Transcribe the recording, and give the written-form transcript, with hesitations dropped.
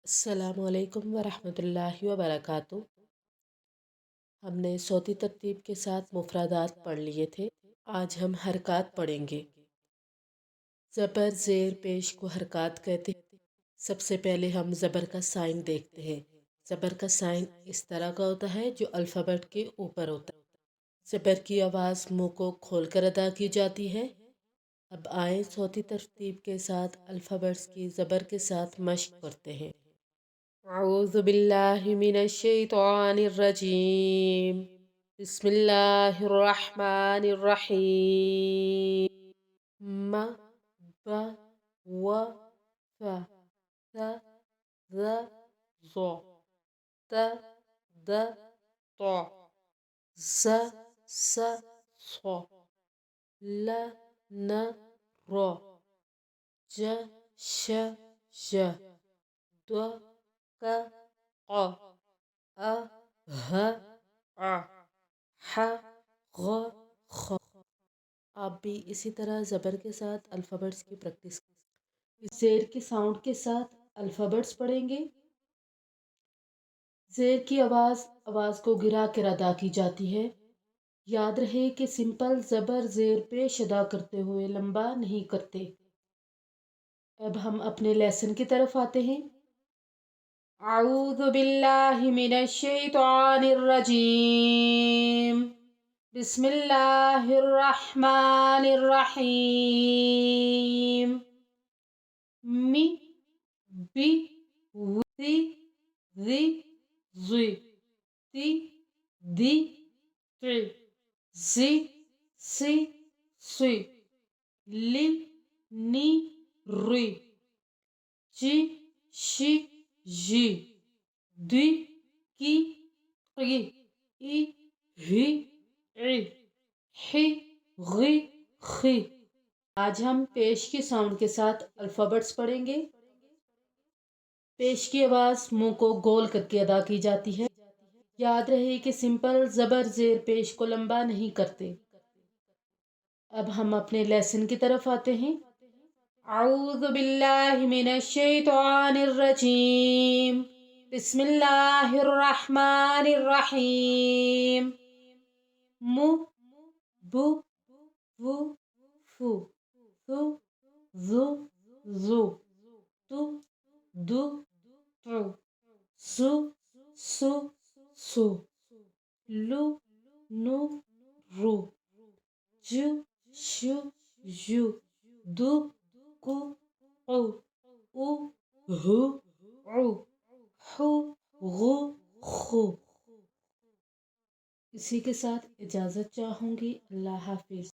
अस्सलामु अलैकुम वरहमतुल्लाहि वबरकातुह। हमने सौती तरतीब के साथ मुफरादात पढ़ लिए थे। आज हम हरकात पढ़ेंगे। ज़बर ज़ेर पेश को हरकात कहते हैं। सबसे पहले हम ज़बर का साइन देखते हैं। ज़बर का साइन इस तरह का होता है जो अल्फ़ाबेट के ऊपर होता है। ज़बर की आवाज़ मुंह को खोलकर अदा की जाती है। अब आए सौती तरतीब के साथ अल्फ़ाबेट्स की ज़बर के साथ मश्क करते हैं। अऊज़ु बिल्लाहि मिनश शैतानिर रजीम। बिस्मिल्लाहिर रहमानिर रहीम। म ब व फ थ ज़ ज़ त द ط ज़ स ص ल न र ज श ژ द क ق अ ह अ ح غ خ। आप भी इसी तरह ज़बर के साथ अल्फ़ाबेट्स की प्रैक्टिस इस ज़ेर के साउंड के साथ अल्फ़ाबेट्स पढ़ेंगे। ज़ेर की आवाज़ को गिरा कर अदा की जाती है। याद रहे कि सिंपल ज़बर ज़ेर पेश अदा करते हुए लंबा नहीं करते। अब हम अपने लेसन की तरफ आते हैं। अऊज़ु बिल्लाहि मिनश शैतानिर रजीम। बिस्मिल्लाहिर रहमानिर रहीम। मी बी वी ज़ी ज़ी ती दी ती ज़ी सी सी ली नी री जी शी जी दी की क़ी ई ही ई ही गी खी। आज हम पेश की साउंड के साथ अल्फ़ाबेट्स पढ़ेंगे। पेश की आवाज़ मुंह को गोल करके अदा की जाती है। याद रहे कि सिंपल ज़बर ज़ेर पेश को लंबा नहीं करते। अब हम अपने लेसन की तरफ आते हैं। अऊज़ु बिल्लाहि मिनश शैतानिर रजीम। बिस्मिल्लाहिर रहमानिर रहीम। मु बु वु फु सु ज़ु ज़ु तु दु तु सु सु सु लु नु रु जु शु जु दु कु क़ु उ हु उ हु गु खु। इसी के साथ इजाज़त चाहूँगी। अल्लाह हाफिज़।